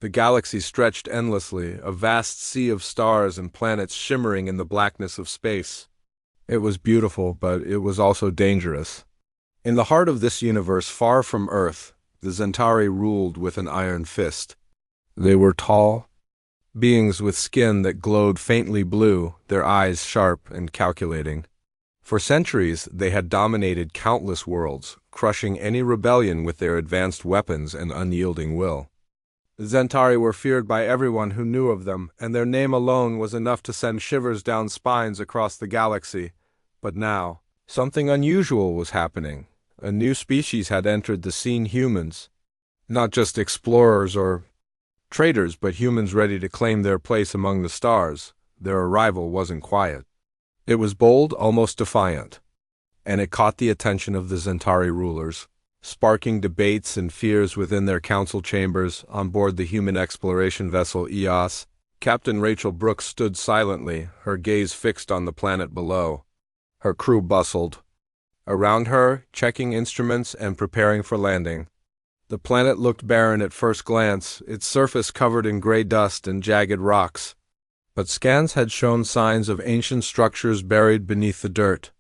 The galaxy stretched endlessly, a vast sea of stars and planets shimmering in the blackness of space. It was beautiful, but it was also dangerous. In the heart of this universe, far from Earth, the Centauri ruled with an iron fist. They were tall beings with skin that glowed faintly blue, their eyes sharp and calculating. For centuries, they had dominated countless worlds, crushing any rebellion with their advanced weapons and unyielding will. The Centauri were feared by everyone who knew of them, and their name alone was enough to send shivers down spines across the galaxy. But now, something unusual was happening. A new species had entered the scene: humans. Not just explorers or traders, but humans ready to claim their place among the stars. Their arrival wasn't quiet. It was bold, almost defiant. And it caught the attention of the Centauri rulers, sparking debates and fears within their council chambers. On board the human exploration vessel EOS, Captain Rachel Brooks stood silently, her gaze fixed on the planet below. Her crew bustled around her, checking instruments and preparing for landing. The planet looked barren at first glance, its surface covered in gray dust and jagged rocks. But scans had shown signs of ancient structures buried beneath the dirt.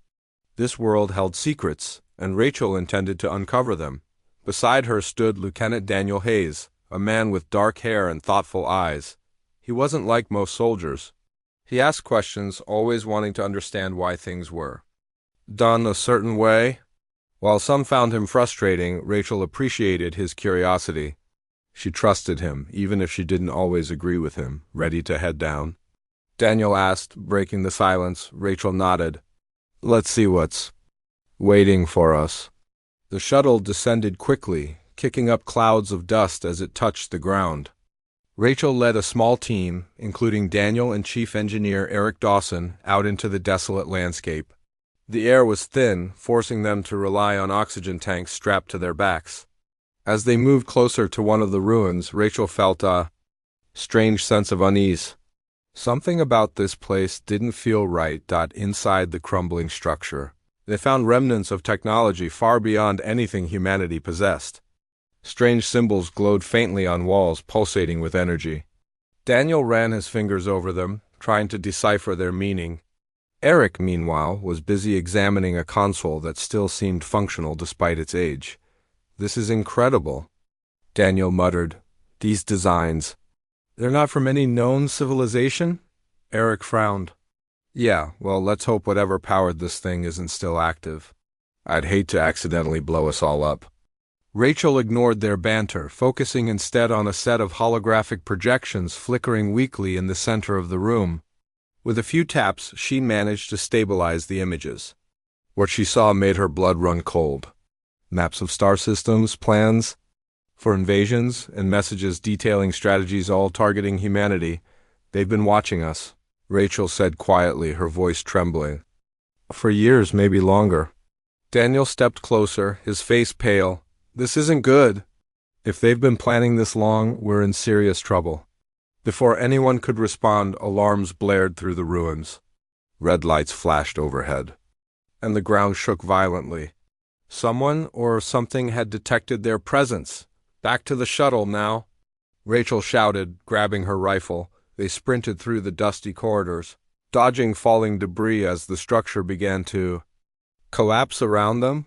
This world held secrets, and Rachel intended to uncover them. Beside her stood Lieutenant Daniel Hayes, a man with dark hair and thoughtful eyes. He wasn't like most soldiers. He asked questions, always wanting to understand why things were done a certain way. While some found him frustrating, Rachel appreciated his curiosity. She trusted him, even if she didn't always agree with him. Ready to head down? Daniel asked, breaking the silence. Rachel nodded. Let's see what's waiting for us. The shuttle descended quickly, kicking up clouds of dust as it touched the ground. Rachel led a small team, including Daniel and Chief Engineer Eric Dawson, out into the desolate landscape. The air was thin, forcing them to rely on oxygen tanks strapped to their backs. As they moved closer to one of the ruins, Rachel felt a strange sense of unease. Something about this place didn't feel right. Inside the crumbling structure, they found remnants of technology far beyond anything humanity possessed. Strange symbols glowed faintly on walls, pulsating with energy. Daniel ran his fingers over them, trying to decipher their meaning. Eric, meanwhile, was busy examining a console that still seemed functional despite its age. This is incredible, Daniel muttered. These designs. They're not from any known civilization? Eric frowned. Yeah, well, let's hope whatever powered this thing isn't still active. I'd hate to accidentally blow us all up. Rachel ignored their banter, focusing instead on a set of holographic projections flickering weakly in the center of the room. With a few taps, she managed to stabilize the images. What she saw made her blood run cold. Maps of star systems, plans for invasions, and messages detailing strategies all targeting humanity. They've been watching us, Rachel said quietly, her voice trembling. For years, maybe longer. Daniel stepped closer, his face pale. This isn't good. If they've been planning this long, we're in serious trouble. Before anyone could respond, alarms blared through the ruins. Red lights flashed overhead, and the ground shook violently. Someone or something had detected their presence. Back to the shuttle now, Rachel shouted, grabbing her rifle. They sprinted through the dusty corridors, dodging falling debris as the structure began to collapse around them.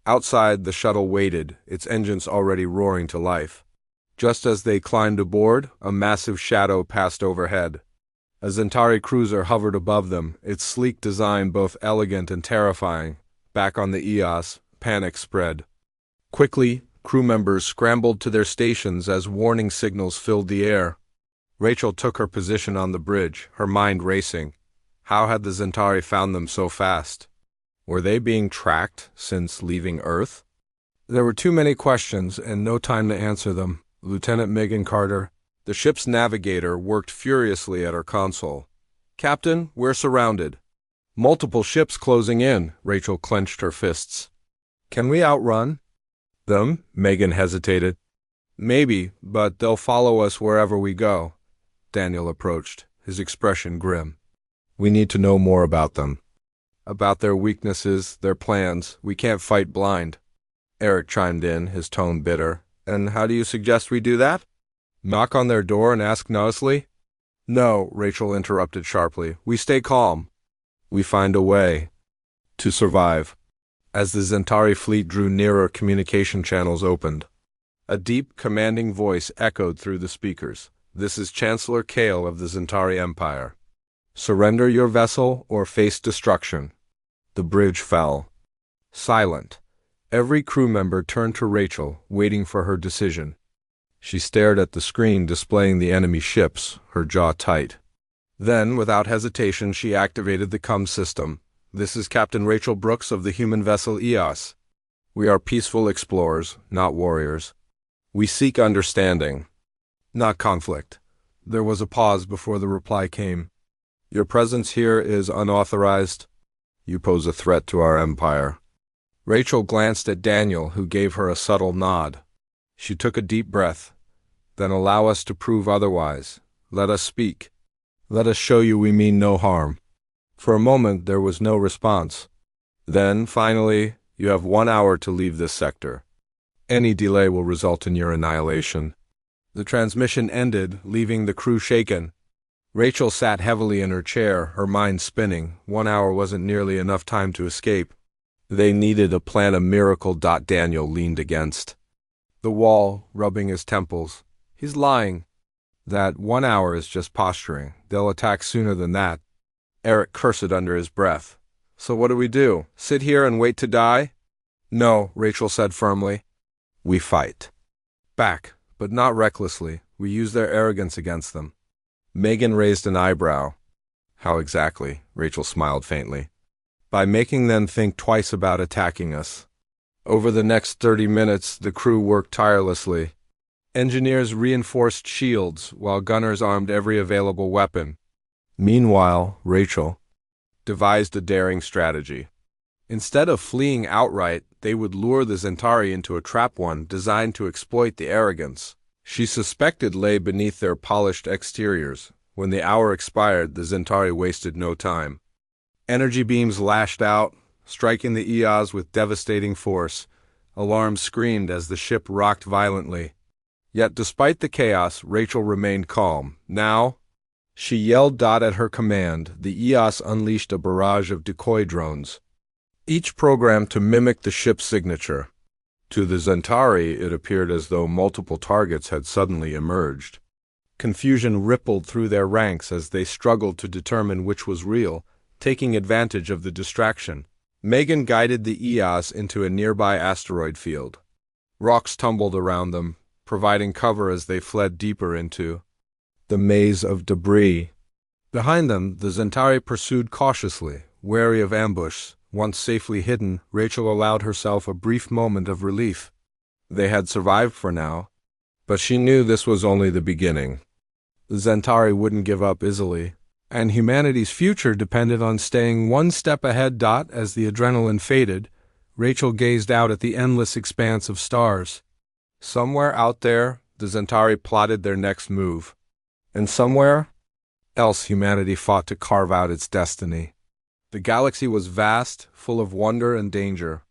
Outside, the shuttle waited, its engines already roaring to life. Just as they climbed aboard, a massive shadow passed overhead. A Centauri cruiser hovered above them, its sleek design both elegant and terrifying. Back on the EOS, panic spread. Quickly, crew members scrambled to their stations as warning signals filled the air. Rachel took her position on the bridge, her mind racing. How had the Centauri found them so fast? Were they being tracked since leaving Earth? There were too many questions and no time to answer them. Lieutenant Megan Carter, the ship's navigator, worked furiously at her console. Captain, we're surrounded. Multiple ships closing in. Rachel clenched her fists. Can we outrun them? Megan hesitated. Maybe, but they'll follow us wherever we go. Daniel approached, his expression grim. We need to know more about them. About their weaknesses, their plans. We can't fight blind. Eric chimed in, his tone bitter. And how do you suggest we do that? Knock on their door and ask nicely? No, Rachel interrupted sharply. We stay calm. We find a way to survive. As the Zentari fleet drew nearer, communication channels opened. A deep, commanding voice echoed through the speakers. This is Chancellor Kale of the Zentari Empire. Surrender your vessel or face destruction. The bridge fell. Silent. Every crew member turned to Rachel, waiting for her decision. She stared at the screen displaying the enemy ships, her jaw tight. Then, without hesitation, she activated the comm system. This is Captain Rachel Brooks of the human vessel EOS. We are peaceful explorers, not warriors. We seek understanding, not conflict. There was a pause before the reply came. Your presence here is unauthorized. You pose a threat to our empire. Rachel glanced at Daniel, who gave her a subtle nod. She took a deep breath. Then allow us to prove otherwise. Let us speak. Let us show you we mean no harm. For a moment there was no response. Then, finally, you have 1 hour to leave this sector. Any delay will result in your annihilation. The transmission ended, leaving the crew shaken. Rachel sat heavily in her chair, her mind spinning. 1 hour wasn't nearly enough time to escape. They needed a plan, a miracle. Daniel leaned against the wall, rubbing his temples. He's lying. That 1 hour is just posturing. They'll attack sooner than that. Eric cursed under his breath. So what do we do? Sit here and wait to die? No, Rachel said firmly. We fight. Back, but not recklessly. We use their arrogance against them. Megan raised an eyebrow. How exactly? Rachel smiled faintly. By making them think twice about attacking us. Over the next 30 minutes, the crew worked tirelessly. Engineers reinforced shields, while gunners armed every available weapon. Meanwhile, Rachel devised a daring strategy. Instead of fleeing outright, they would lure the Zentari into a trap, one designed to exploit the arrogance she suspected lay beneath their polished exteriors. When the hour expired, the Zentari wasted no time. Energy beams lashed out, striking the EOS with devastating force. Alarms screamed as the ship rocked violently. Yet despite the chaos, Rachel remained calm. Now, she yelled. At her command, the EOS unleashed a barrage of decoy drones, each programmed to mimic the ship's signature. To the Zentari, it appeared as though multiple targets had suddenly emerged. Confusion rippled through their ranks as they struggled to determine which was real, taking advantage of the distraction. Megan guided the EOS into a nearby asteroid field. Rocks tumbled around them, providing cover as they fled deeper into the maze of debris. Behind them, the Zentari pursued cautiously, wary of ambush. Once safely hidden, Rachel allowed herself a brief moment of relief. They had survived for now, but she knew this was only the beginning. The Zentari wouldn't give up easily, and humanity's future depended on staying one step ahead. As the adrenaline faded, Rachel gazed out at the endless expanse of stars. Somewhere out there, the Zentari plotted their next move. And somewhere else, humanity fought to carve out its destiny. The galaxy was vast, full of wonder and danger.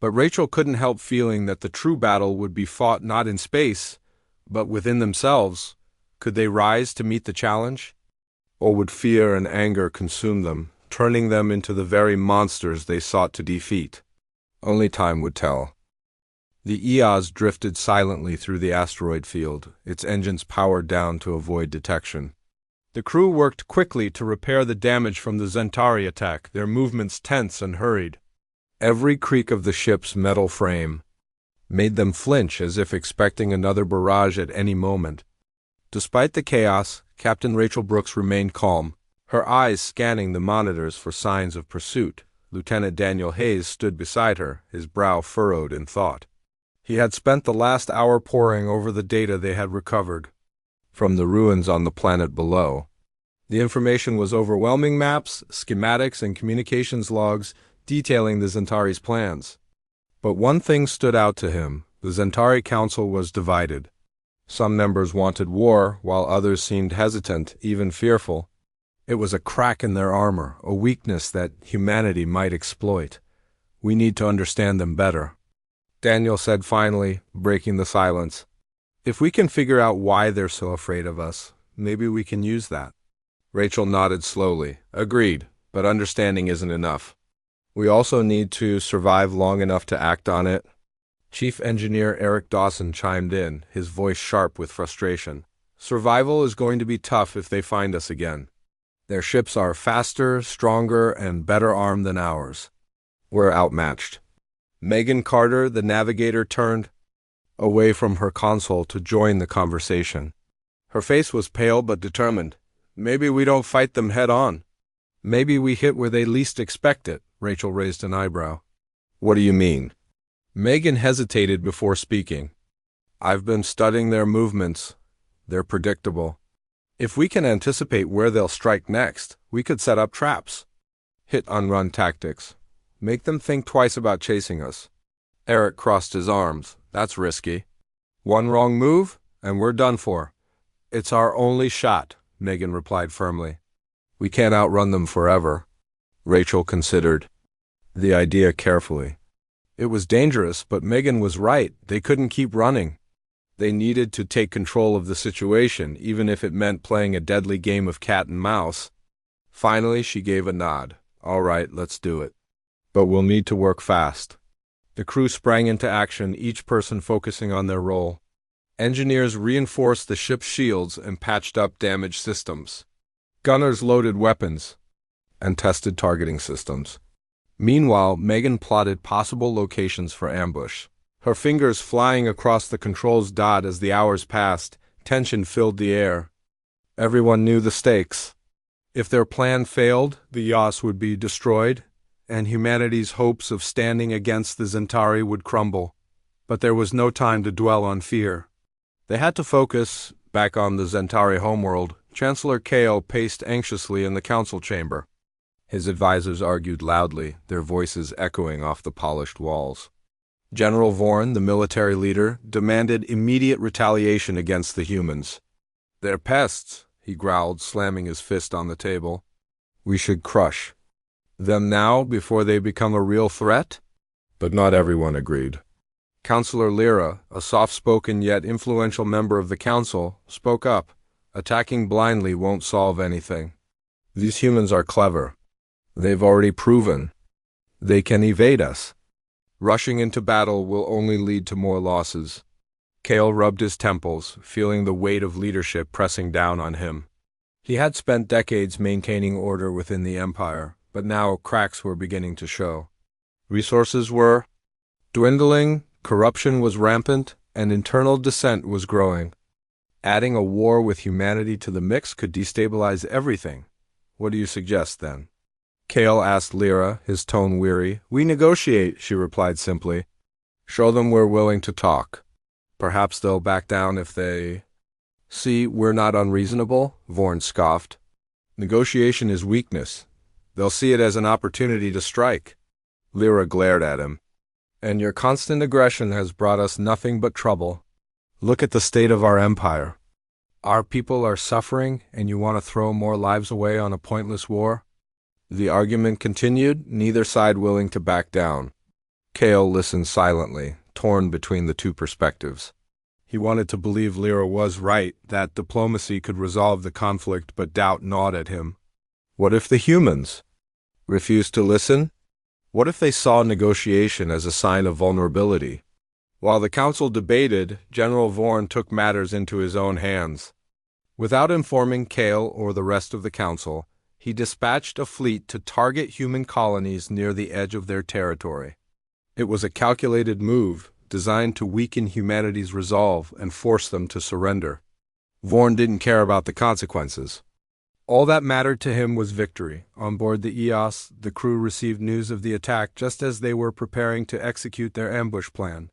But Rachel couldn't help feeling that the true battle would be fought not in space, but within themselves. Could they rise to meet the challenge? Or would fear and anger consume them, turning them into the very monsters they sought to defeat? Only time would tell. The EOS drifted silently through the asteroid field, its engines powered down to avoid detection. The crew worked quickly to repair the damage from the Zentari attack, their movements tense and hurried. Every creak of the ship's metal frame made them flinch, as if expecting another barrage at any moment. Despite the chaos, Captain Rachel Brooks remained calm, her eyes scanning the monitors for signs of pursuit. Lieutenant Daniel Hayes stood beside her, his brow furrowed in thought. He had spent the last hour poring over the data they had recovered from the ruins on the planet below. The information was overwhelming: maps, schematics, and communications logs detailing the Zentari's plans. But one thing stood out to him: the Zentari Council was divided. Some members wanted war, while others seemed hesitant, even fearful. It was a crack in their armor, a weakness that humanity might exploit. We need to understand them better, Daniel said finally, breaking the silence. If we can figure out why they're so afraid of us, maybe we can use that. Rachel nodded slowly. Agreed, but understanding isn't enough. We also need to survive long enough to act on it. Chief Engineer Eric Dawson chimed in, his voice sharp with frustration. Survival is going to be tough if they find us again. Their ships are faster, stronger, and better armed than ours. We're outmatched. Megan Carter, the navigator, turned away from her console to join the conversation. Her face was pale but determined. Maybe we don't fight them head on. Maybe we hit where they least expect it. Rachel raised an eyebrow. What do you mean? Megan hesitated before speaking. I've been studying their movements. They're predictable. If we can anticipate where they'll strike next, we could set up traps. Hit-and-run tactics. Make them think twice about chasing us. Eric crossed his arms. That's risky. One wrong move, and we're done for. It's our only shot, Megan replied firmly. We can't outrun them forever. Rachel considered the idea carefully. It was dangerous, but Megan was right. They couldn't keep running. They needed to take control of the situation, even if it meant playing a deadly game of cat and mouse. Finally, she gave a nod. All right, let's do it. But we'll need to work fast. The crew sprang into action, each person focusing on their role. Engineers reinforced the ship's shields and patched up damaged systems. Gunners loaded weapons and tested targeting systems. Meanwhile, Megan plotted possible locations for ambush. Her fingers flying across the controls dot as the hours passed, tension filled the air. Everyone knew the stakes. If their plan failed, the Yas would be destroyed, and humanity's hopes of standing against the Zentari would crumble. But there was no time to dwell on fear. They had to focus back on the Zentari homeworld. Chancellor Kale paced anxiously in the council chamber. His advisors argued loudly, their voices echoing off the polished walls. General Vorn, the military leader, demanded immediate retaliation against the humans. They're pests, he growled, slamming his fist on the table. We should crush them now before they become a real threat? But not everyone agreed. Councillor Lyra, a soft-spoken yet influential member of the council, spoke up. Attacking blindly won't solve anything. These humans are clever. They've already proven they can evade us. Rushing into battle will only lead to more losses. Kale rubbed his temples, feeling the weight of leadership pressing down on him. He had spent decades maintaining order within the Empire, but now cracks were beginning to show. Resources were dwindling, corruption was rampant, and internal dissent was growing. Adding a war with humanity to the mix could destabilize everything. What do you suggest, then? Kale asked Lyra, his tone weary. We negotiate, she replied simply. Show them we're willing to talk. Perhaps they'll back down if they... See, we're not unreasonable, Vorn scoffed. Negotiation is weakness. They'll see it as an opportunity to strike. Lyra glared at him. And your constant aggression has brought us nothing but trouble. Look at the state of our empire. Our people are suffering, and you want to throw more lives away on a pointless war? The argument continued, neither side willing to back down. Kale listened silently, torn between the two perspectives. He wanted to believe Lyra was right, that diplomacy could resolve the conflict, but doubt gnawed at him. What if the humans refused to listen? What if they saw negotiation as a sign of vulnerability? While the council debated, General Vorn took matters into his own hands. Without informing Kale or the rest of the council, he dispatched a fleet to target human colonies near the edge of their territory. It was a calculated move, designed to weaken humanity's resolve and force them to surrender. Vorn didn't care about the consequences. All that mattered to him was victory. On board the EOS, the crew received news of the attack just as they were preparing to execute their ambush plan.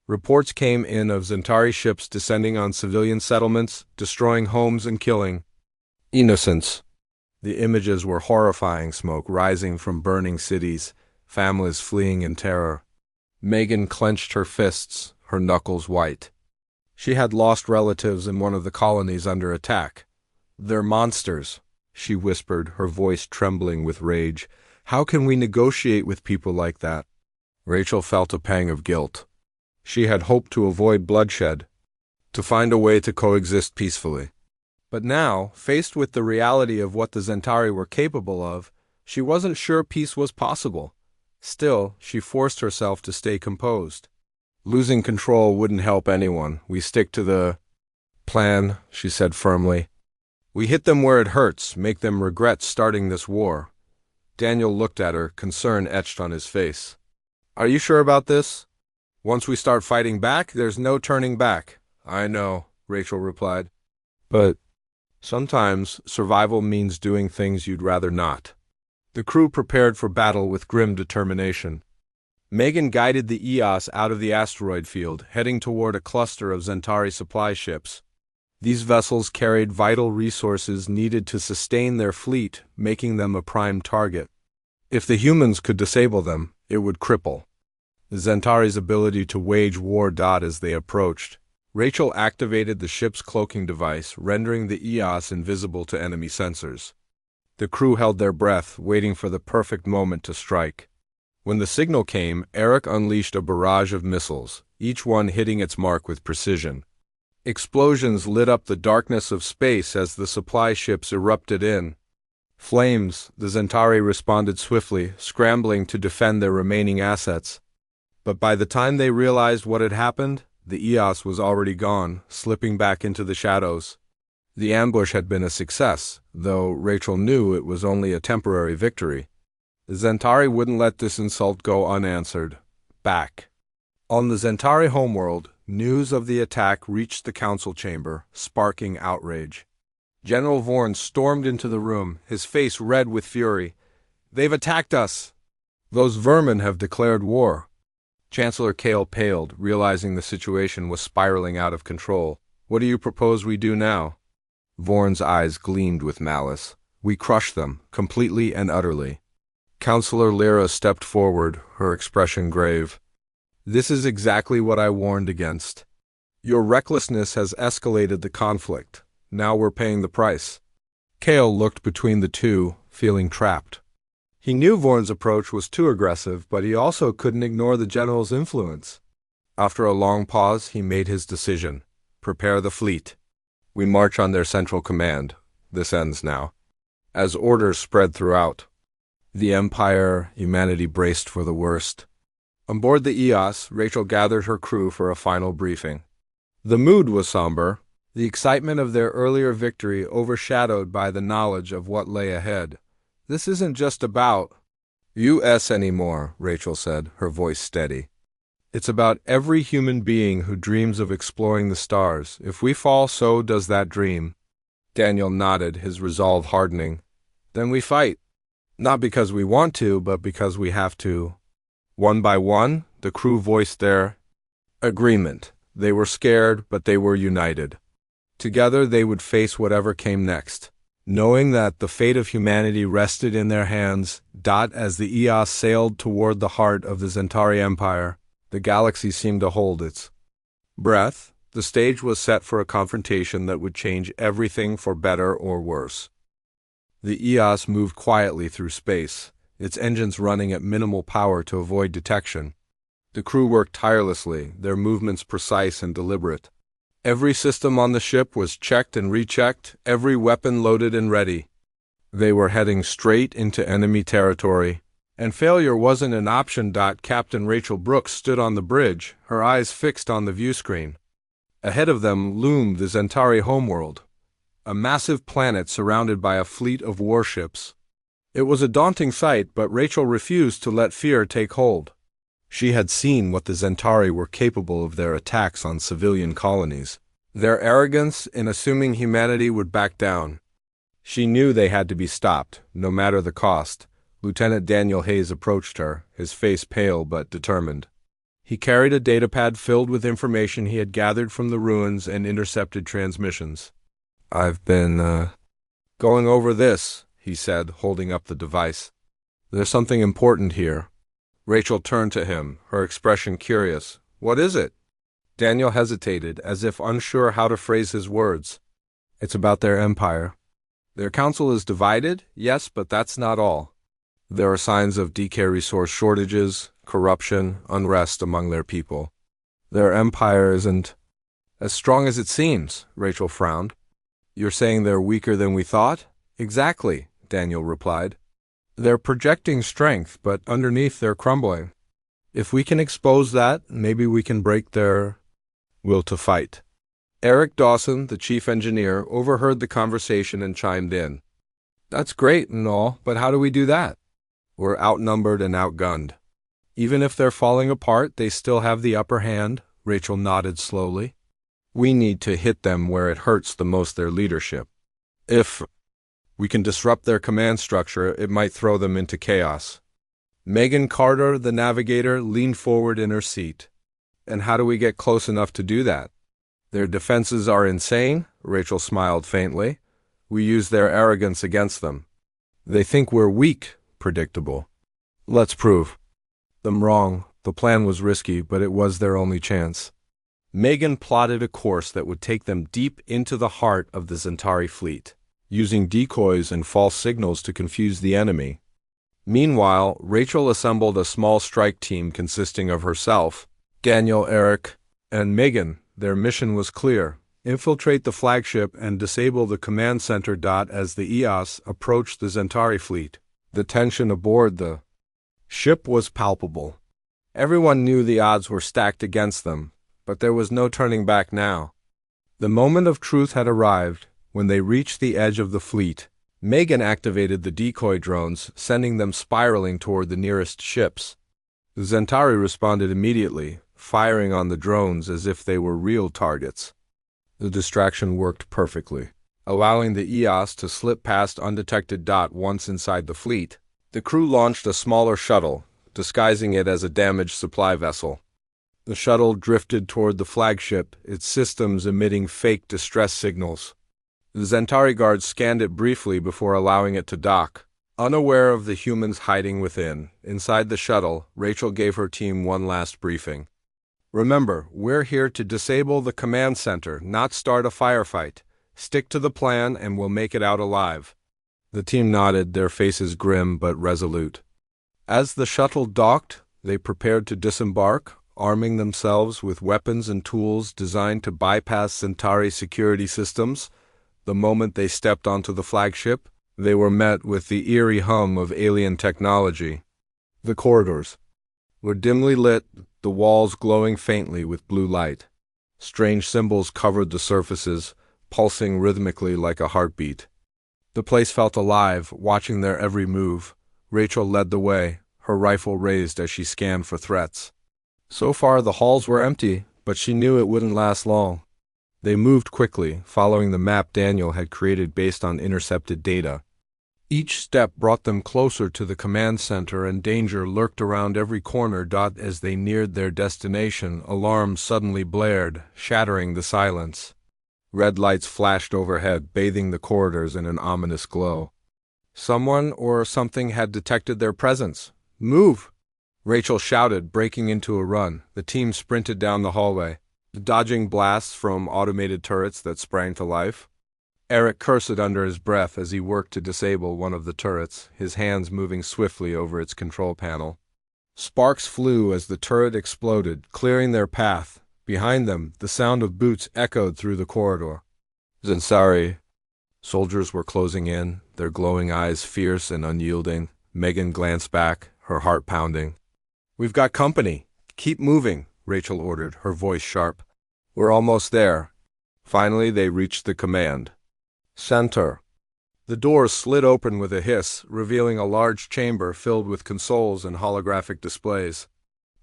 Reports came in of Zentari ships descending on civilian settlements, destroying homes and killing innocents. The images were horrifying, smoke rising from burning cities, families fleeing in terror. Megan clenched her fists, her knuckles white. She had lost relatives in one of the colonies under attack. They're monsters, she whispered, her voice trembling with rage. How can we negotiate with people like that? Rachel felt a pang of guilt. She had hoped to avoid bloodshed, to find a way to coexist peacefully. But now, faced with the reality of what the Zentari were capable of, she wasn't sure peace was possible. Still, she forced herself to stay composed. Losing control wouldn't help anyone. We stick to the plan, she said firmly. We hit them where it hurts, make them regret starting this war. Daniel looked at her, concern etched on his face. Are you sure about this? Once we start fighting back, there's no turning back. I know, Rachel replied. But sometimes survival means doing things you'd rather not. The crew prepared for battle with grim determination. Megan guided the EOS out of the asteroid field, heading toward a cluster of Zentari supply ships. These vessels carried vital resources needed to sustain their fleet, making them a prime target. If the humans could disable them, it would cripple the Zentari's ability to wage war. As they approached, Rachel activated the ship's cloaking device, rendering the EOS invisible to enemy sensors. The crew held their breath, waiting for the perfect moment to strike. When the signal came, Eric unleashed a barrage of missiles, each one hitting its mark with precision. Explosions lit up the darkness of space as the supply ships erupted in flames. The Zentari responded swiftly, scrambling to defend their remaining assets. But by the time they realized what had happened, the EOS was already gone, slipping back into the shadows. The ambush had been a success, though Rachel knew it was only a temporary victory. The Zentari wouldn't let this insult go unanswered. Back on the Zentari homeworld, news of the attack reached the council chamber, sparking outrage. General Vorn stormed into the room, his face red with fury. They've attacked us! Those vermin have declared war. Chancellor Kale paled, realizing the situation was spiraling out of control. What do you propose we do now? Vorn's eyes gleamed with malice. We crush them, completely and utterly. Counselor Lyra stepped forward, her expression grave. This is exactly what I warned against. Your recklessness has escalated the conflict. Now we're paying the price. Kale looked between the two, feeling trapped. He knew Vorn's approach was too aggressive, but he also couldn't ignore the general's influence. After a long pause, he made his decision. Prepare the fleet. We march on their central command. This ends now. As orders spread throughout, the Empire, humanity braced for the worst. On board the EOS, Rachel gathered her crew for a final briefing. The mood was somber, the excitement of their earlier victory overshadowed by the knowledge of what lay ahead. This isn't just about us anymore, Rachel said, her voice steady. It's about every human being who dreams of exploring the stars. If we fall, so does that dream. Daniel nodded, his resolve hardening. Then we fight. Not because we want to, but because we have to. One by one, the crew voiced their agreement. They were scared, but they were united. Together they would face whatever came next, knowing that the fate of humanity rested in their hands. As the EOS sailed toward the heart of the Zentari Empire, the galaxy seemed to hold its breath. The stage was set for a confrontation that would change everything for better or worse. The EOS moved quietly through space, its engines running at minimal power to avoid detection. The crew worked tirelessly, their movements precise and deliberate. Every system on the ship was checked and rechecked, every weapon loaded and ready. They were heading straight into enemy territory, and failure wasn't an option. Captain Rachel Brooks stood on the bridge, her eyes fixed on the viewscreen. Ahead of them loomed the Zentari homeworld, a massive planet surrounded by a fleet of warships. It was a daunting sight, but Rachel refused to let fear take hold. She had seen what the Zentari were capable of, their attacks on civilian colonies, their arrogance in assuming humanity would back down. She knew they had to be stopped, no matter the cost. Lieutenant Daniel Hayes approached her, his face pale but determined. He carried a datapad filled with information he had gathered from the ruins and intercepted transmissions. I've been, going over this, he said, holding up the device. There's something important here. Rachel turned to him, her expression curious. What is it? Daniel hesitated, as if unsure how to phrase his words. It's about their empire. Their council is divided, yes, but that's not all. There are signs of DK resource shortages, corruption, unrest among their people. Their empire isn't As strong as it seems, Rachel frowned. You're saying they're weaker than we thought? Exactly, Daniel replied. They're projecting strength, but underneath they're crumbling. If we can expose that, maybe we can break their will to fight. Eric Dawson, the chief engineer, overheard the conversation and chimed in. That's great and all, but how do we do that? We're outnumbered and outgunned. Even if they're falling apart, they still have the upper hand, Rachel nodded slowly. We need to hit them where it hurts the most, their leadership. If we can disrupt their command structure, it might throw them into chaos. Megan Carter, the navigator, leaned forward in her seat. And how do we get close enough to do that? Their defenses are insane, Rachel smiled faintly. We use their arrogance against them. They think we're weak, predictable. Let's prove them wrong. The plan was risky, but it was their only chance. Megan plotted a course that would take them deep into the heart of the Centauri fleet, using decoys and false signals to confuse the enemy. Meanwhile, Rachel assembled a small strike team consisting of herself, Daniel, Eric, and Megan. Their mission was clear: infiltrate the flagship and disable the command center. As the EOS approached the Centauri fleet, the tension aboard the ship was palpable. Everyone knew the odds were stacked against them, but there was no turning back now. The moment of truth had arrived. When they reached the edge of the fleet, Megan activated the decoy drones, sending them spiraling toward the nearest ships. The Centauri responded immediately, firing on the drones as if they were real targets. The distraction worked perfectly, allowing the EOS to slip past undetected. Once inside the fleet, the crew launched a smaller shuttle, disguising it as a damaged supply vessel. The shuttle drifted toward the flagship, its systems emitting fake distress signals. The Centauri guards scanned it briefly before allowing it to dock, unaware of the humans hiding within. Inside the shuttle, Rachel gave her team one last briefing. Remember, we're here to disable the command center, not start a firefight. Stick to the plan and we'll make it out alive. The team nodded, their faces grim but resolute. As the shuttle docked, they prepared to disembark, arming themselves with weapons and tools designed to bypass Centauri security systems. The moment they stepped onto the flagship, they were met with the eerie hum of alien technology. The corridors were dimly lit, the walls glowing faintly with blue light. Strange symbols covered the surfaces, pulsing rhythmically like a heartbeat. The place felt alive, watching their every move. Rachel led the way, her rifle raised as she scanned for threats. So far the halls were empty, but she knew it wouldn't last long. They moved quickly, following the map Daniel had created based on intercepted data. Each step brought them closer to the command center, and danger lurked around every corner. As they neared their destination, alarms suddenly blared, shattering the silence. Red lights flashed overhead, bathing the corridors in an ominous glow. Someone or something had detected their presence. "Move!" Rachel shouted, breaking into a run. The team sprinted down the hallway, dodging blasts from automated turrets that sprang to life. Eric cursed under his breath as he worked to disable one of the turrets, his hands moving swiftly over its control panel. Sparks flew as the turret exploded, clearing their path. Behind them, the sound of boots echoed through the corridor. Centauri soldiers were closing in, their glowing eyes fierce and unyielding. Megan glanced back, her heart pounding. "We've got company. Keep moving," Rachel ordered, her voice sharp. "We're almost there." Finally, they reached the command center. The doors slid open with a hiss, revealing a large chamber filled with consoles and holographic displays.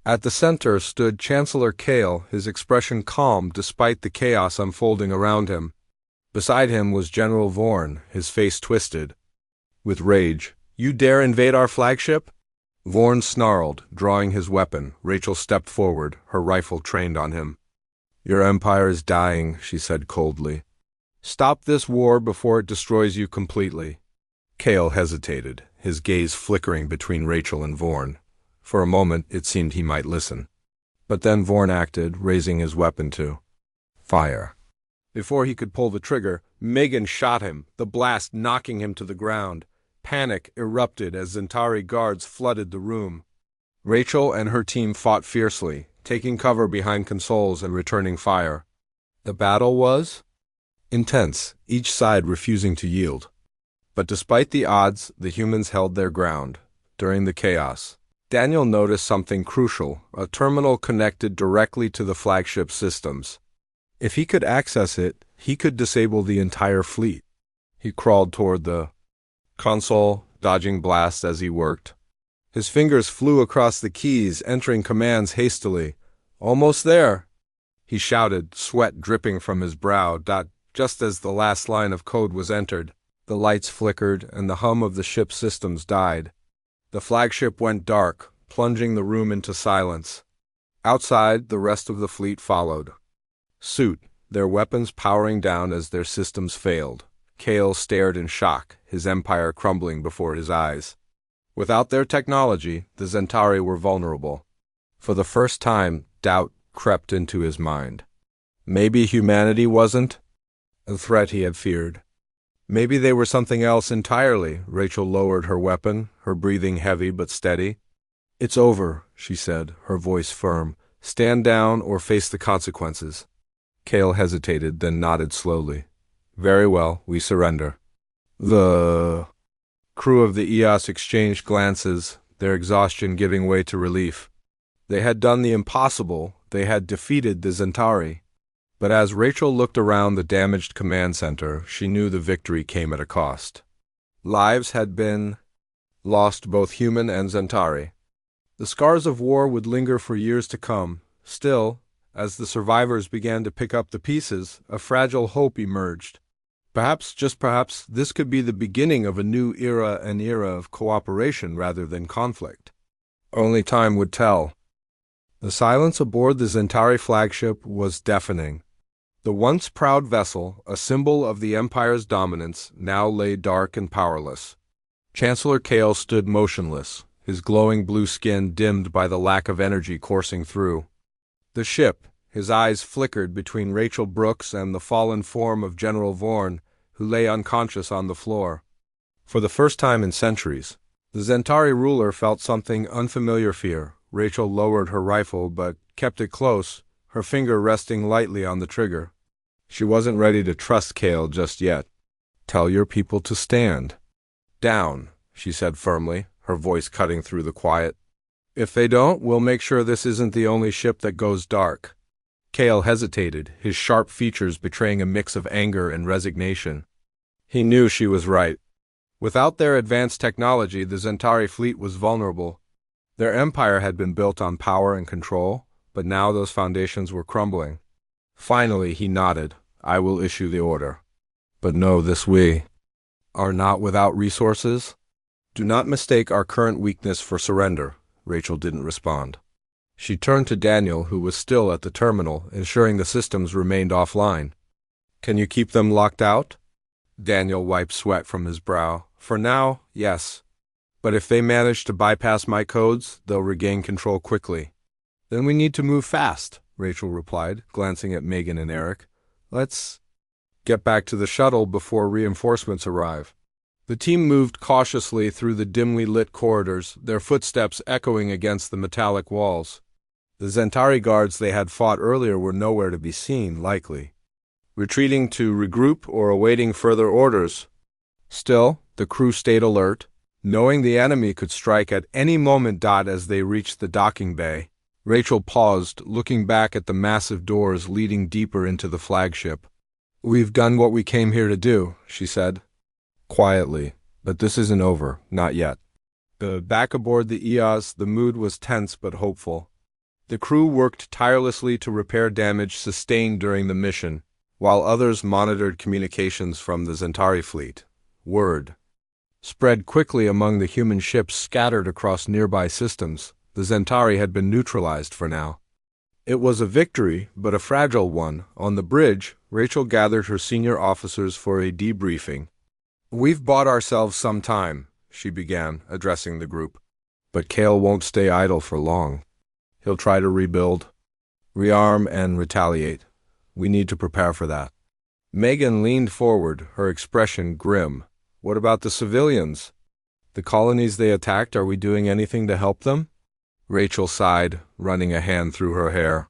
At the center stood Chancellor Kale, his expression calm despite the chaos unfolding around him. Beside him was General Vorn, his face twisted with rage. "You dare invade our flagship?" Vorn snarled, drawing his weapon. Rachel stepped forward, her rifle trained on him. "Your empire is dying," she said coldly. "Stop this war before it destroys you completely." Kale hesitated, his gaze flickering between Rachel and Vorn. For a moment, it seemed he might listen. But then Vorn acted, raising his weapon to fire. Before he could pull the trigger, Megan shot him, the blast knocking him to the ground. Panic erupted as Centauri guards flooded the room. Rachel and her team fought fiercely, taking cover behind consoles and returning fire. The battle was intense, each side refusing to yield. But despite the odds, the humans held their ground. During the chaos, Daniel noticed something crucial, a terminal connected directly to the flagship systems. If he could access it, he could disable the entire fleet. He crawled toward the console, dodging blasts as he worked. His fingers flew across the keys, entering commands hastily. "Almost there," he shouted, sweat dripping from his brow. Just as the last line of code was entered, the lights flickered and the hum of the ship's systems died. The flagship went dark, plunging the room into silence. Outside, the rest of the fleet followed suit, their weapons powering down as their systems failed. Kale stared in shock, his empire crumbling before his eyes. Without their technology, the Zentari were vulnerable. For the first time, doubt crept into his mind. Maybe humanity wasn't the threat he had feared. Maybe they were something else entirely. Rachel lowered her weapon, her breathing heavy but steady. "It's over," she said, her voice firm. "Stand down or face the consequences." Kale hesitated, then nodded slowly. "Very well, we surrender." The crew of the EOS exchanged glances, their exhaustion giving way to relief. They had done the impossible. They had defeated the Zentari. But as Rachel looked around the damaged command center, she knew the victory came at a cost. Lives had been lost, both human and Zentari. The scars of war would linger for years to come. Still, as the survivors began to pick up the pieces, a fragile hope emerged. Perhaps, just perhaps, this could be the beginning of a new era, an era of cooperation rather than conflict. Only time would tell. The silence aboard the Zentari flagship was deafening. The once proud vessel, a symbol of the Empire's dominance, now lay dark and powerless. Chancellor Kale stood motionless, his glowing blue skin dimmed by the lack of energy coursing through. The ship, his eyes flickered between Rachel Brooks and the fallen form of General Vorn, who lay unconscious on the floor. For the first time in centuries, the Zentari ruler felt something unfamiliar fear. Rachel lowered her rifle but kept it close, her finger resting lightly on the trigger. She wasn't ready to trust Kale just yet. "Tell your people to stand down," she said firmly, her voice cutting through the quiet. "If they don't, we'll make sure this isn't the only ship that goes dark." Kale hesitated, his sharp features betraying a mix of anger and resignation. He knew she was right. Without their advanced technology, the Zentari fleet was vulnerable. Their empire had been built on power and control, but now those foundations were crumbling. Finally, he nodded. "I will issue the order. But know this: we are not without resources. Do not mistake our current weakness for surrender." Rachel didn't respond. She turned to Daniel, who was still at the terminal, ensuring the systems remained offline. "Can you keep them locked out?" Daniel wiped sweat from his brow. "For now, yes. But if they manage to bypass my codes, they'll regain control quickly." "Then we need to move fast," Rachel replied, glancing at Megan and Eric. "Let's get back to the shuttle before reinforcements arrive." The team moved cautiously through the dimly lit corridors, their footsteps echoing against the metallic walls. The Zentari guards they had fought earlier were nowhere to be seen, likely retreating to regroup or awaiting further orders. Still, the crew stayed alert, knowing the enemy could strike at any moment. As they reached the docking bay, Rachel paused, looking back at the massive doors leading deeper into the flagship. "We've done what we came here to do," she said quietly, "but this isn't over, not yet." Back aboard the EOS, the mood was tense but hopeful. The crew worked tirelessly to repair damage sustained during the mission, while others monitored communications from the Zentari fleet. Word spread quickly among the human ships scattered across nearby systems. The Zentari had been neutralized for now. It was a victory, but a fragile one. On the bridge, Rachel gathered her senior officers for a debriefing. "We've bought ourselves some time," she began, addressing the group. "But Kale won't stay idle for long. He'll try to rebuild, rearm, and retaliate. We need to prepare for that." Megan leaned forward, her expression grim. "What about the civilians? The colonies they attacked, are we doing anything to help them?" Rachel sighed, running a hand through her hair.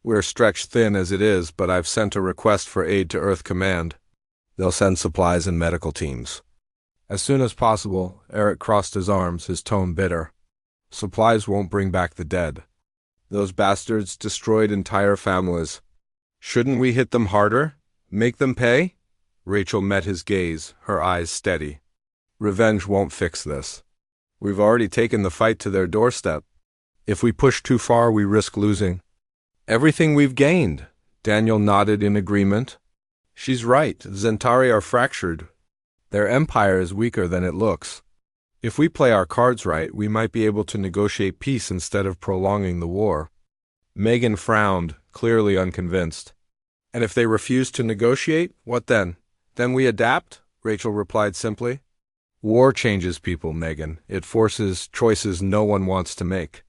We're stretched thin as it is, but I've sent a request for aid to Earth Command. They'll send supplies and medical teams. As soon as possible, Eric crossed his arms, his tone bitter. Supplies won't bring back the dead. Those bastards destroyed entire families. Shouldn't we hit them harder? Make them pay? Rachel met his gaze, her eyes steady. Revenge won't fix this. We've already taken the fight to their doorstep. If we push too far, we risk losing everything we've gained. Daniel nodded in agreement. She's right. Zentari are fractured. Their empire is weaker than it looks. If we play our cards right, we might be able to negotiate peace instead of prolonging the war. Megan frowned, clearly unconvinced. And if they refuse to negotiate, what then? Then we adapt? Rachel replied simply. War changes people, Megan. It forces choices no one wants to make.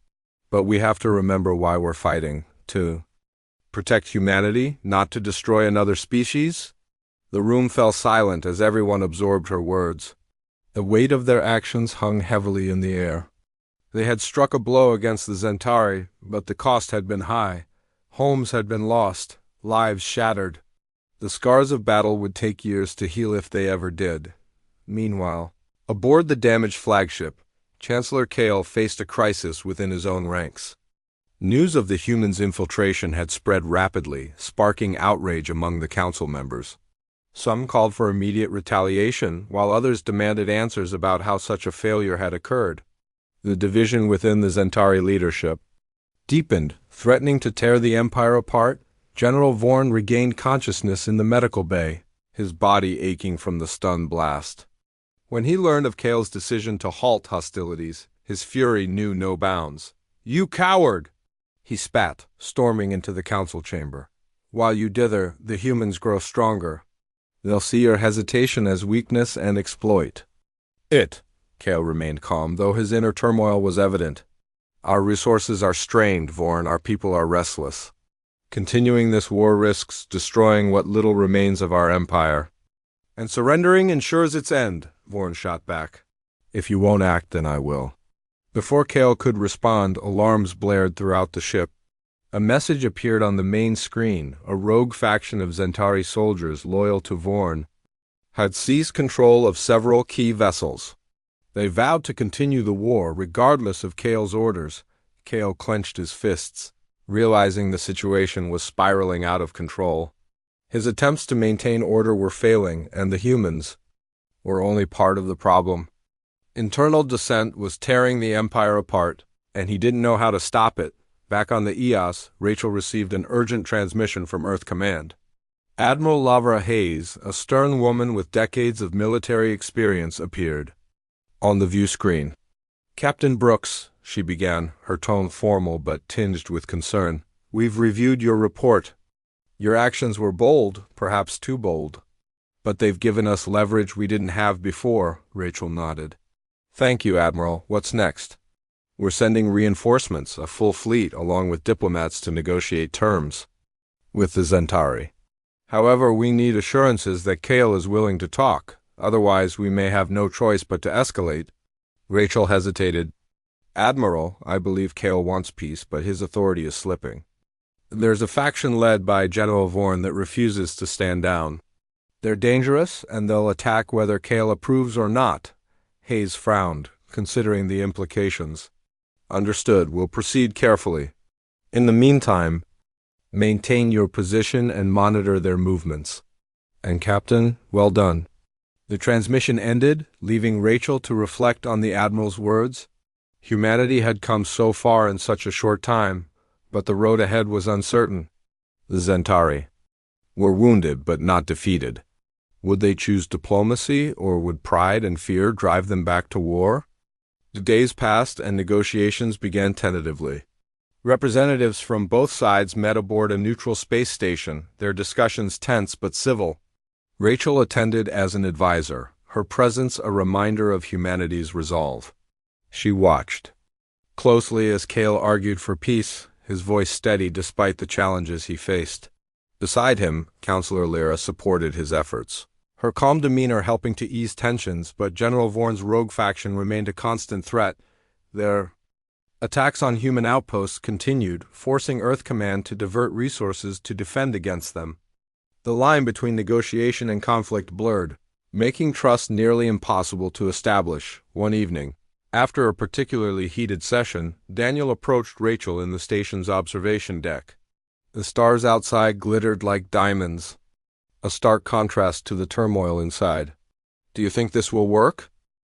But we have to remember why we're fighting. To protect humanity, not to destroy another species? The room fell silent as everyone absorbed her words. The weight of their actions hung heavily in the air. They had struck a blow against the Zentari, but the cost had been high. Homes had been lost, lives shattered. The scars of battle would take years to heal if they ever did. Meanwhile, aboard the damaged flagship, Chancellor Kale faced a crisis within his own ranks. News of the humans' infiltration had spread rapidly, sparking outrage among the council members. Some called for immediate retaliation, while others demanded answers about how such a failure had occurred. The division within the Zentari leadership deepened, threatening to tear the Empire apart. General Vorn regained consciousness in the medical bay, his body aching from the stun blast. When he learned of Kale's decision to halt hostilities, his fury knew no bounds. "You coward!" he spat, storming into the council chamber. "While you dither, the humans grow stronger. They'll see your hesitation as weakness and exploit it." Kale remained calm, though his inner turmoil was evident. "Our resources are strained, Vorn. Our people are restless. Continuing this war risks destroying what little remains of our empire. And surrendering ensures its end," Vorn shot back. "If you won't act, then I will." Before Kale could respond, alarms blared throughout the ship. A message appeared on the main screen. A rogue faction of Zentari soldiers loyal to Vorn had seized control of several key vessels. They vowed to continue the war regardless of Kale's orders. Kale clenched his fists, realizing the situation was spiraling out of control. His attempts to maintain order were failing, and the humans were only part of the problem. Internal dissent was tearing the Empire apart, and he didn't know how to stop it. Back on the EOS, Rachel received an urgent transmission from Earth Command. Admiral Lavra Hayes, a stern woman with decades of military experience, appeared on the view screen. "Captain Brooks," she began, her tone formal but tinged with concern, "we've reviewed your report. Your actions were bold, perhaps too bold. But they've given us leverage we didn't have before." Rachel nodded. "Thank you, Admiral. What's next?" "We're sending reinforcements, a full fleet, along with diplomats to negotiate terms with the Zentari. However, we need assurances that Kale is willing to talk. Otherwise, we may have no choice but to escalate." Rachel hesitated. "Admiral, I believe Kale wants peace, but his authority is slipping. There's a faction led by General Vorn that refuses to stand down. They're dangerous, and they'll attack whether Kale approves or not." Hayes frowned, considering the implications. "Understood. We'll proceed carefully. In the meantime, maintain your position and monitor their movements. And Captain, well done." The transmission ended, leaving Rachel to reflect on the Admiral's words. Humanity had come so far in such a short time, but the road ahead was uncertain. The Zentari were wounded but not defeated. Would they choose diplomacy, or would pride and fear drive them back to war? The days passed and negotiations began tentatively. Representatives from both sides met aboard a neutral space station, their discussions tense but civil. Rachel attended as an advisor, her presence a reminder of humanity's resolve. She watched closely as Kale argued for peace, his voice steady despite the challenges he faced. Beside him, Counselor Lyra supported his efforts, her calm demeanor helping to ease tensions, but General Vorn's rogue faction remained a constant threat. Their Attacks on human outposts continued, forcing Earth Command to divert resources to defend against them. The line between negotiation and conflict blurred, making trust nearly impossible to establish. One evening, after a particularly heated session, Daniel approached Rachel in the station's observation deck. The stars outside glittered like diamonds, a stark contrast to the turmoil inside. "Do you think this will work?"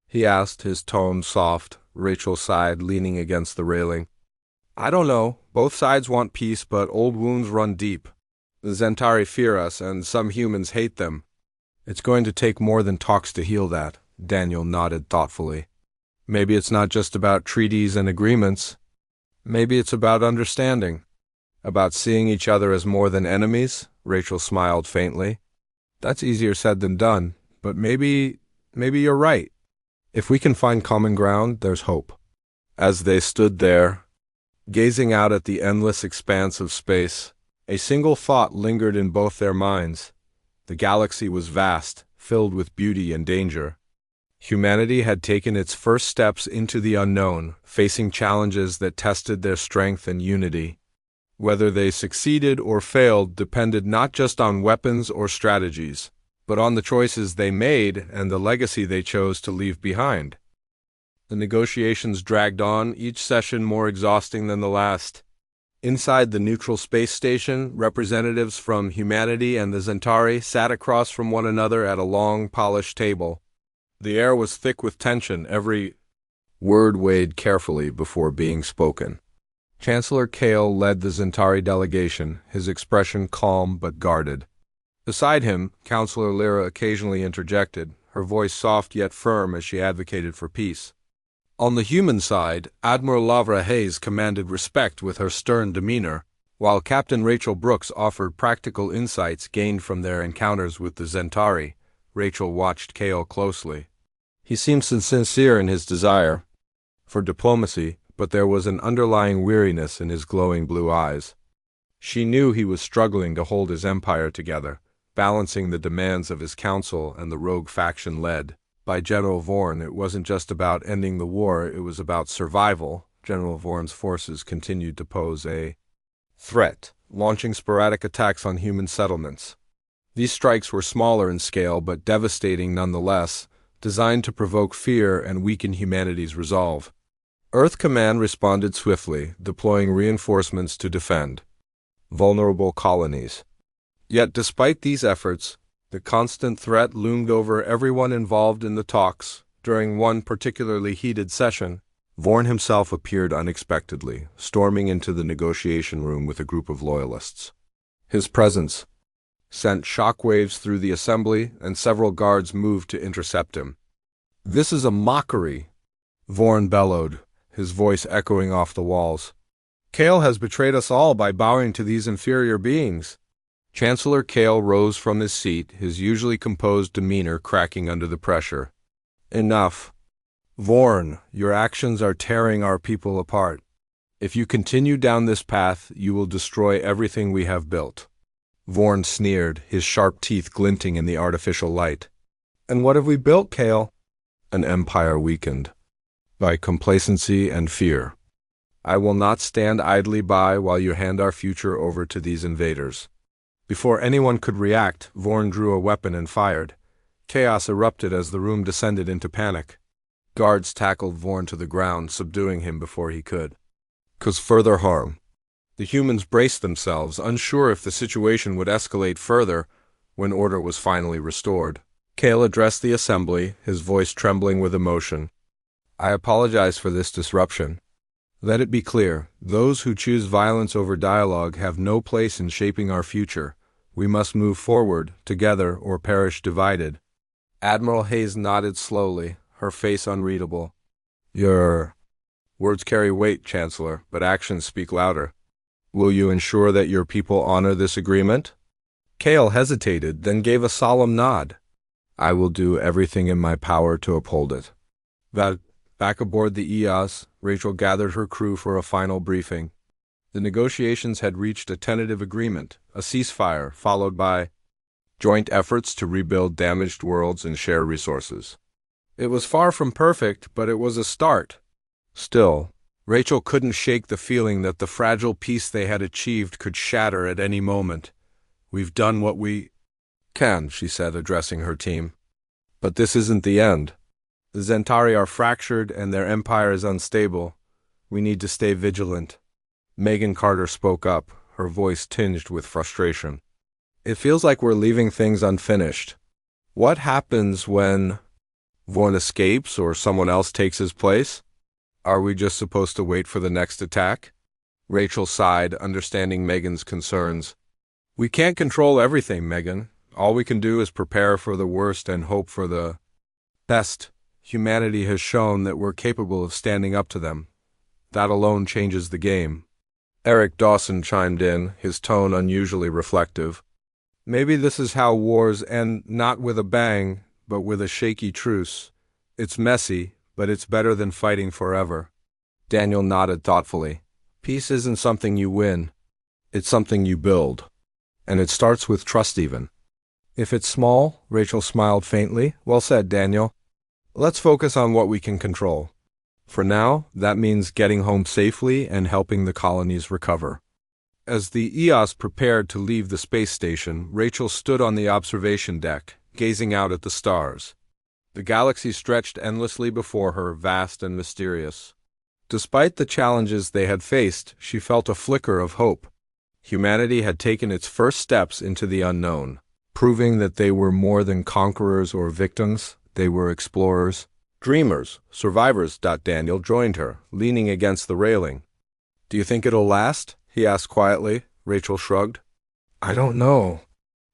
he asked, his tone soft. Rachel sighed, leaning against the railing. "I don't know. Both sides want peace, but old wounds run deep. The Zentari fear us, and some humans hate them. It's going to take more than talks to heal that," Daniel nodded thoughtfully. "Maybe it's not just about treaties and agreements. Maybe it's about understanding. About seeing each other as more than enemies," Rachel smiled faintly. "That's easier said than done, but maybe you're right. If we can find common ground, there's hope." As they stood there, gazing out at the endless expanse of space, a single thought lingered in both their minds. The galaxy was vast, filled with beauty and danger. Humanity had taken its first steps into the unknown, facing challenges that tested their strength and unity. Whether they succeeded or failed depended not just on weapons or strategies, but on the choices they made and the legacy they chose to leave behind. The negotiations dragged on, each session more exhausting than the last. Inside the neutral space station, representatives from humanity and the Zentari sat across from one another at a long, polished table. The air was thick with tension, every word weighed carefully before being spoken. Chancellor Kale led the Zentari delegation, his expression calm but guarded. Beside him, Counselor Lyra occasionally interjected, her voice soft yet firm as she advocated for peace. On the human side, Admiral Lavra Hayes commanded respect with her stern demeanor, while Captain Rachel Brooks offered practical insights gained from their encounters with the Zentari. Rachel watched Kale closely. He seemed sincere in his desire for diplomacy, but there was an underlying weariness in his glowing blue eyes. She knew he was struggling to hold his empire together, balancing the demands of his council and the rogue faction led by General Vorn. It wasn't just about ending the war, it was about survival. General Vorn's forces continued to pose a threat, launching sporadic attacks on human settlements. These strikes were smaller in scale but devastating nonetheless, designed to provoke fear and weaken humanity's resolve. Earth Command responded swiftly, deploying reinforcements to defend vulnerable colonies. Yet despite these efforts, the constant threat loomed over everyone involved in the talks. During one particularly heated session, Vorn himself appeared unexpectedly, storming into the negotiation room with a group of loyalists. His presence sent shockwaves through the assembly, and several guards moved to intercept him. "This is a mockery," Vorn bellowed, his voice echoing off the walls. "Kale has betrayed us all by bowing to these inferior beings." Chancellor Kale rose from his seat, his usually composed demeanor cracking under the pressure. "Enough. Vorn, your actions are tearing our people apart. If you continue down this path, you will destroy everything we have built." Vorn sneered, his sharp teeth glinting in the artificial light. "And what have we built, Kale?" "An empire weakened by complacency and fear. I will not stand idly by while you hand our future over to these invaders." Before anyone could react, Vorn drew a weapon and fired. Chaos erupted as the room descended into panic. Guards tackled Vorn to the ground, subduing him before he could cause further harm. The humans braced themselves, unsure if the situation would escalate further. When order was finally restored, Kale addressed the assembly, his voice trembling with emotion. "I apologize for this disruption. Let it be clear, those who choose violence over dialogue have no place in shaping our future. We must move forward, together, or perish divided." Admiral Hayes nodded slowly, her face unreadable. "Your words carry weight, Chancellor, but actions speak louder. Will you ensure that your people honor this agreement?" Kale hesitated, then gave a solemn nod. "I will do everything in my power to uphold it." Back aboard the EOS, Rachel gathered her crew for a final briefing. The negotiations had reached a tentative agreement, a ceasefire followed by joint efforts to rebuild damaged worlds and share resources. It was far from perfect, but it was a start. Still, Rachel couldn't shake the feeling that the fragile peace they had achieved could shatter at any moment. "We've done what we can," she said, addressing her team. "But this isn't the end. The Zentari are fractured and their empire is unstable. We need to stay vigilant." Megan Carter spoke up, her voice tinged with frustration. "It feels like we're leaving things unfinished. What happens when one escapes or someone else takes his place? Are we just supposed to wait for the next attack?" Rachel sighed, understanding Megan's concerns. "We can't control everything, Megan. All we can do is prepare for the worst and hope for the best. Humanity has shown that we're capable of standing up to them. That alone changes the game." Eric Dawson chimed in, his tone unusually reflective. "Maybe this is how wars end, not with a bang, but with a shaky truce. It's messy, but it's better than fighting forever." Daniel nodded thoughtfully. "Peace isn't something you win. It's something you build. And it starts with trust even." "If it's small," Rachel smiled faintly. "Well said, Daniel. Let's focus on what we can control. For now, that means getting home safely and helping the colonies recover." As the EOS prepared to leave the space station, Rachel stood on the observation deck, gazing out at the stars. The galaxy stretched endlessly before her, vast and mysterious. Despite the challenges they had faced, she felt a flicker of hope. Humanity had taken its first steps into the unknown, proving that they were more than conquerors or victims. They were explorers, dreamers, survivors. Daniel joined her, leaning against the railing. "Do you think it'll last?" he asked quietly. Rachel shrugged. "I don't know.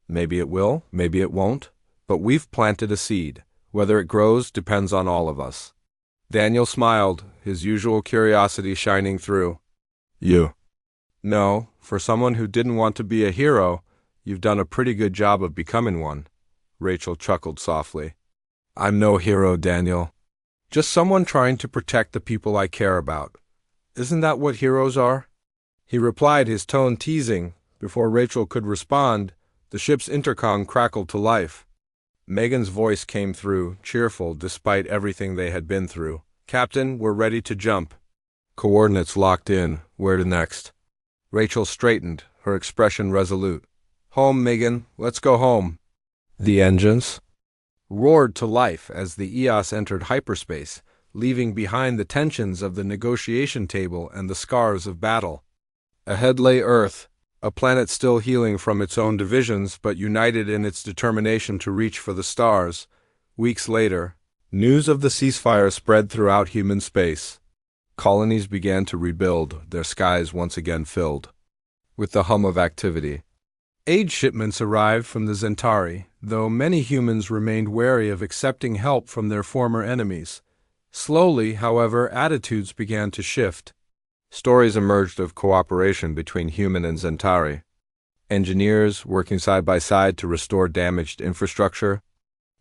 Maybe it will, maybe it won't. But we've planted a seed. Whether it grows depends on all of us." Daniel smiled, his usual curiosity shining through. "You?" "No, for someone who didn't want to be a hero, you've done a pretty good job of becoming one." Rachel chuckled softly. "I'm no hero, Daniel. Just someone trying to protect the people I care about. Isn't that what heroes are?" He replied, his tone teasing. Before Rachel could respond, the ship's intercom crackled to life. Megan's voice came through, cheerful despite everything they had been through. "Captain, we're ready to jump. Coordinates locked in. Where to next?" Rachel straightened, her expression resolute. "Home, Megan. Let's go home." The engines roared to life as the EOS entered hyperspace, leaving behind the tensions of the negotiation table and the scars of battle. Ahead lay Earth, a planet still healing from its own divisions but united in its determination to reach for the stars. Weeks later, news of the ceasefire spread throughout human space. Colonies began to rebuild, their skies once again filled with the hum of activity. Aid shipments arrived from the Zentari, though many humans remained wary of accepting help from their former enemies. Slowly, however, attitudes began to shift. Stories emerged of cooperation between human and Zentari. Engineers working side by side to restore damaged infrastructure.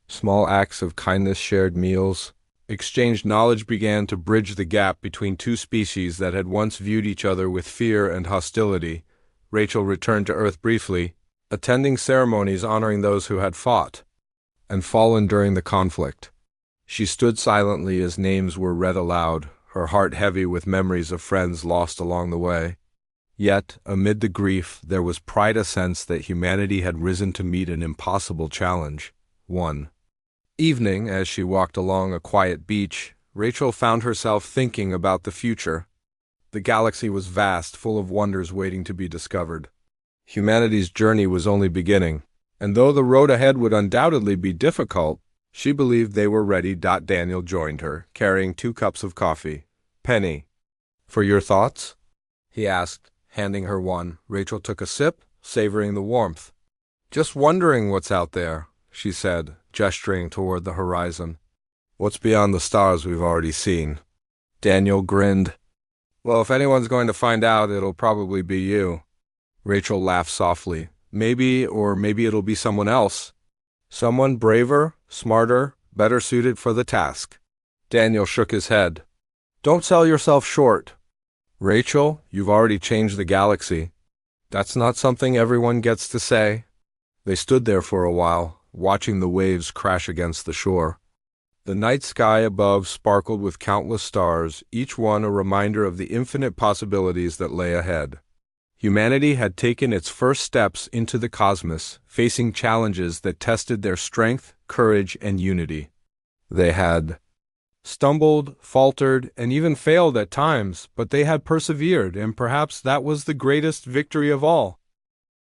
Small acts of kindness, shared meals, exchanged knowledge began to bridge the gap between two species that had once viewed each other with fear and hostility. Rachel returned to Earth briefly, attending ceremonies honoring those who had fought and fallen during the conflict. She stood silently as names were read aloud, her heart heavy with memories of friends lost along the way. Yet, amid the grief, there was pride, a sense that humanity had risen to meet an impossible challenge. One evening, as she walked along a quiet beach, Rachel found herself thinking about the future. The galaxy was vast, full of wonders waiting to be discovered. Humanity's journey was only beginning, and though the road ahead would undoubtedly be difficult, she believed they were ready. Daniel joined her, carrying 2 cups of coffee. "Penny, for your thoughts?" he asked, handing her one. Rachel took a sip, savoring the warmth. "Just wondering what's out there," she said, gesturing toward the horizon. "What's beyond the stars we've already seen?" Daniel grinned. "Well, if anyone's going to find out, it'll probably be you." Rachel laughed softly. Maybe it'll be someone else. Someone braver, smarter, better suited for the task." Daniel shook his head. "Don't sell yourself short. Rachel, you've already changed the galaxy. That's not something everyone gets to say." They stood there for a while, watching the waves crash against the shore. The night sky above sparkled with countless stars, each one a reminder of the infinite possibilities that lay ahead. Humanity had taken its first steps into the cosmos, facing challenges that tested their strength, courage, and unity. They had stumbled, faltered, and even failed at times, but they had persevered, and perhaps that was the greatest victory of all.